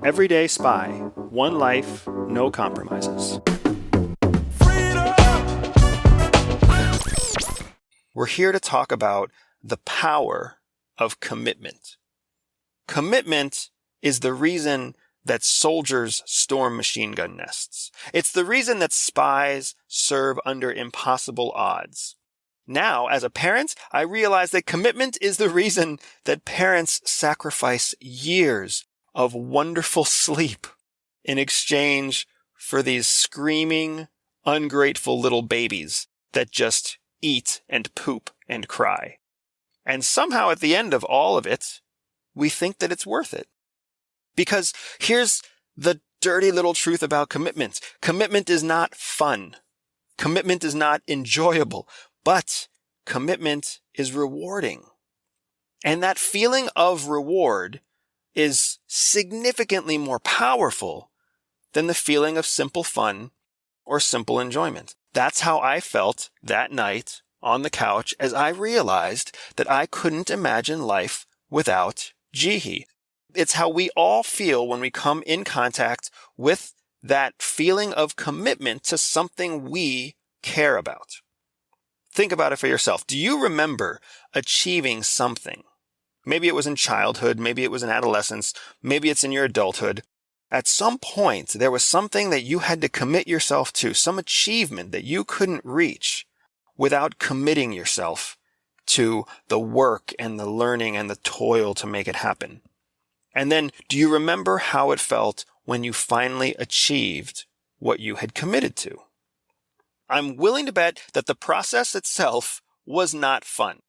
Everyday Spy. One life, no compromises. We're here to talk about the power of commitment. Commitment is the reason that soldiers storm machine gun nests. It's the reason that spies serve under impossible odds. Now, as a parent, I realize that commitment is the reason that parents sacrifice years of wonderful sleep in exchange for these screaming, ungrateful little babies that just eat and poop and cry. And somehow at the end of all of it, we think that it's worth it. Because here's the dirty little truth about commitment. Commitment is not fun. Commitment is not enjoyable, but commitment is rewarding. And that feeling of reward is significantly more powerful than the feeling of simple fun or simple enjoyment. That's how I felt that night on the couch as I realized that I couldn't imagine life without Jihi. It's how we all feel when we come in contact with that feeling of commitment to something we care about. Think about it for yourself. Do you remember achieving something? Maybe it was in childhood, maybe it was in adolescence, maybe it's in your adulthood. At some point, there was something that you had to commit yourself to, some achievement that you couldn't reach without committing yourself to the work and the learning and the toil to make it happen. And then, do you remember how it felt when you finally achieved what you had committed to? I'm willing to bet that the process itself was not fun.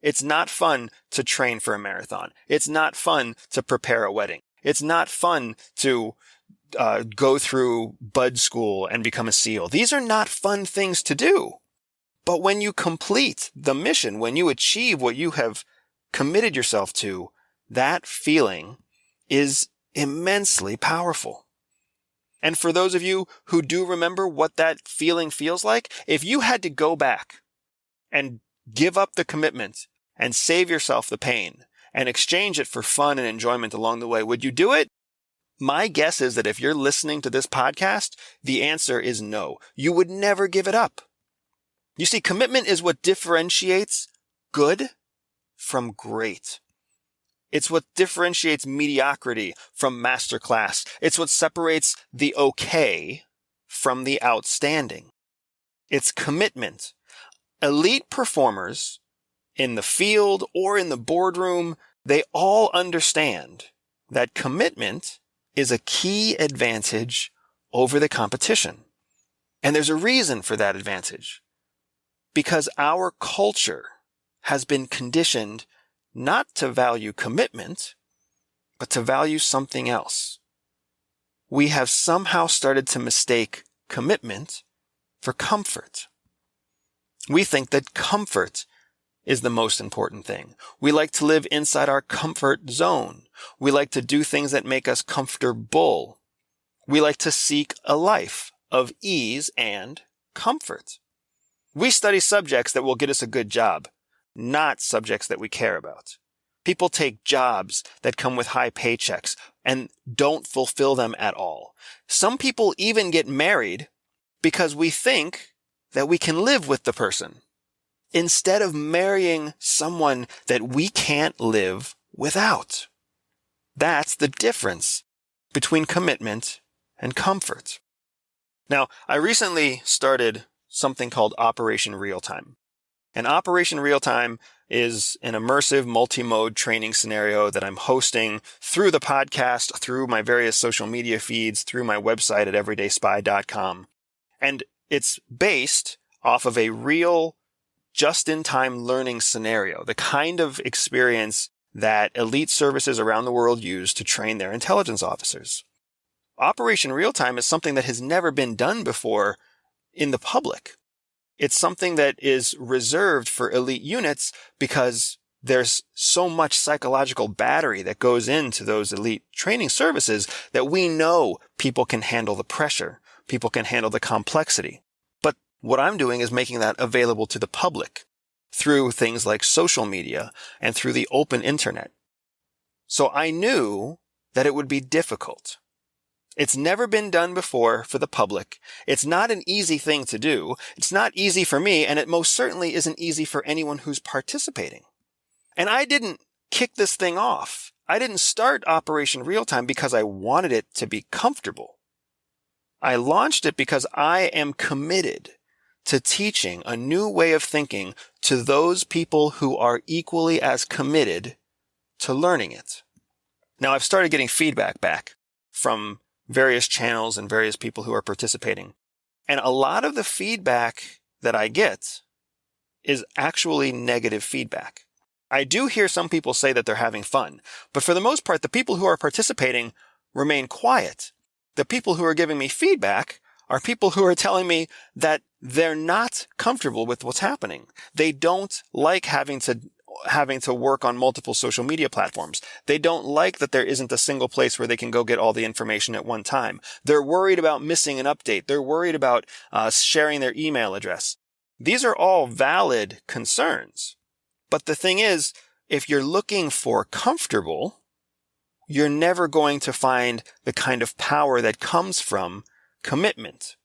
It's not fun to train for a marathon. It's not fun to prepare a wedding. It's not fun to go through bud school and become a SEAL. These are not fun things to do. But when you complete the mission, when you achieve what you have committed yourself to, that feeling is immensely powerful. And for those of you who do remember what that feeling feels like, if you had to go back and give up the commitment and save yourself the pain and exchange it for fun and enjoyment along the way, would you do it? My guess is that if you're listening to this podcast, the answer is no. You would never give it up. You see, commitment is what differentiates good from great. It's what differentiates mediocrity from masterclass. It's what separates the okay from the outstanding. It's commitment. Elite performers in the field or in the boardroom, they all understand that commitment is a key advantage over the competition. And there's a reason for that advantage. Because our culture has been conditioned not to value commitment, but to value something else. We have somehow started to mistake commitment for comfort. We think that comfort is the most important thing. We like to live inside our comfort zone. We like to do things that make us comfortable. We like to seek a life of ease and comfort. We study subjects that will get us a good job, not subjects that we care about. People take jobs that come with high paychecks and don't fulfill them at all. Some people even get married because we think that we can live with the person, instead of marrying someone that we can't live without. That's the difference between commitment and comfort. Now, I recently started something called Operation Real Time. And Operation Real Time is an immersive multi-mode training scenario that I'm hosting through the podcast, through my various social media feeds, through my website at everydayspy.com. And it's based off of a real just-in-time learning scenario, the kind of experience that elite services around the world use to train their intelligence officers. Operation Real Time is something that has never been done before in the public. It's something that is reserved for elite units because there's so much psychological battery that goes into those elite training services that we know people can handle the pressure, people can handle the complexity. But what I'm doing is making that available to the public through things like social media and through the open internet. So I knew that it would be difficult. It's never been done before for the public. It's not an easy thing to do. It's not easy for me, and it most certainly isn't easy for anyone who's participating. And I didn't kick this thing off. I didn't start Operation Realtime because I wanted it to be comfortable. I launched it because I am committed to teaching a new way of thinking to those people who are equally as committed to learning it. Now, I've started getting feedback back from various channels and various people who are participating. And a lot of the feedback that I get is actually negative feedback. I do hear some people say that they're having fun, but for the most part, the people who are participating remain quiet. The people who are giving me feedback are people who are telling me that they're not comfortable with what's happening. They don't like having to work on multiple social media platforms. They don't like that there isn't a single place where they can go get all the information at one time. They're worried about missing an update. They're worried about sharing their email address. These are all valid concerns. But the thing is, if you're looking for comfortable, you're never going to find the kind of power that comes from commitment.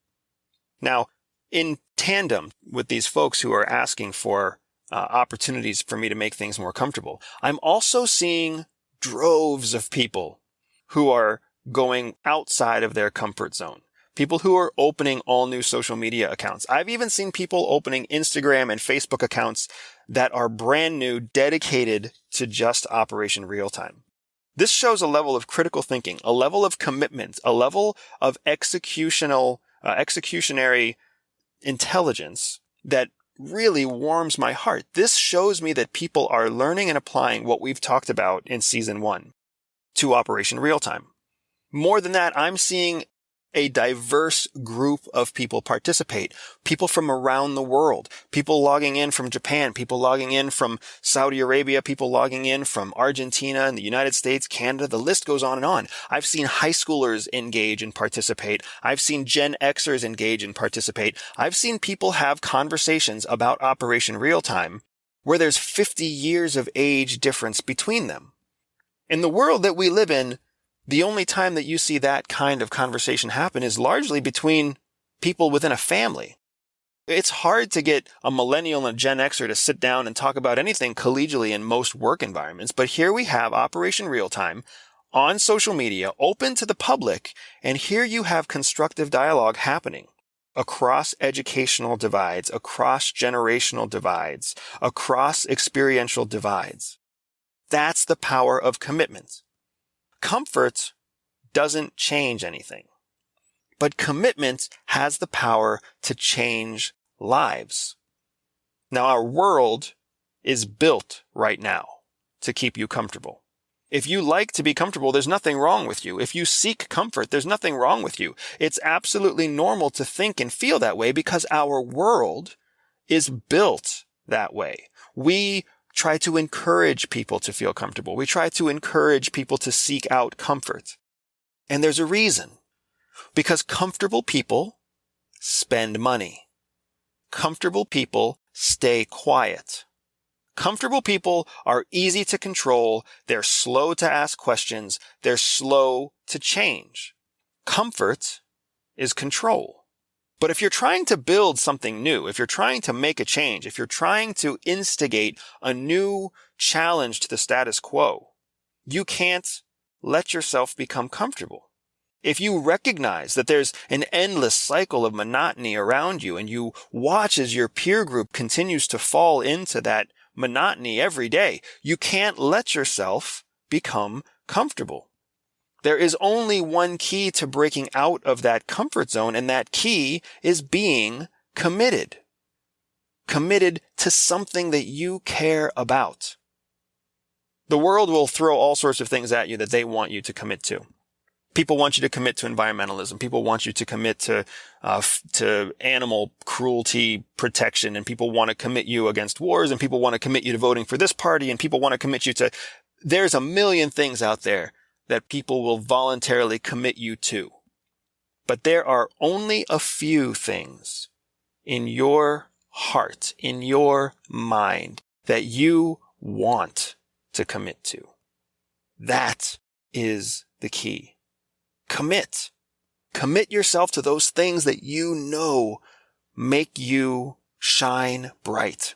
Now, in tandem with these folks who are asking for opportunities for me to make things more comfortable, I'm also seeing droves of people who are going outside of their comfort zone. People who are opening all new social media accounts. I've even seen people opening Instagram and Facebook accounts that are brand new, dedicated to just Operation Realtime. This shows a level of critical thinking, a level of commitment, a level of executionary intelligence that really warms my heart. This shows me that people are learning and applying what we've talked about in season 1 to Operation Realtime. More than that, I'm seeing a diverse group of people participate. People from around the world. People logging in from Japan. People logging in from Saudi Arabia. People logging in from Argentina and the United States, Canada. The list goes on and on. I've seen high schoolers engage and participate. I've seen Gen Xers engage and participate. I've seen people have conversations about Operation Realtime where there's 50 years of age difference between them. In the world that we live in, the only time that you see that kind of conversation happen is largely between people within a family. It's hard to get a millennial and a Gen Xer to sit down and talk about anything collegially in most work environments, but here we have Operation Realtime on social media, open to the public, and here you have constructive dialogue happening across educational divides, across generational divides, across experiential divides. That's the power of commitment. Comfort doesn't change anything, but commitment has the power to change lives. Now, our world is built right now to keep you comfortable. If you like to be comfortable, there's nothing wrong with you. If you seek comfort, there's nothing wrong with you. It's absolutely normal to think and feel that way because our world is built that way. We try to encourage people to feel comfortable. We try to encourage people to seek out comfort. And there's a reason. Because comfortable people spend money. Comfortable people stay quiet. Comfortable people are easy to control. They're slow to ask questions. They're slow to change. Comfort is control. But if you're trying to build something new, if you're trying to make a change, if you're trying to instigate a new challenge to the status quo, you can't let yourself become comfortable. If you recognize that there's an endless cycle of monotony around you and you watch as your peer group continues to fall into that monotony every day, you can't let yourself become comfortable. There is only one key to breaking out of that comfort zone, and that key is being committed. Committed to something that you care about. The world will throw all sorts of things at you that they want you to commit to. People want you to commit to environmentalism. People want you to commit to animal cruelty protection, and people want to commit you against wars, and people want to commit you to voting for this party, and people want to commit you to... There's a million things out there that people will voluntarily commit you to. But there are only a few things in your heart, in your mind, that you want to commit to. That is the key. Commit. Commit yourself to those things that you know make you shine bright.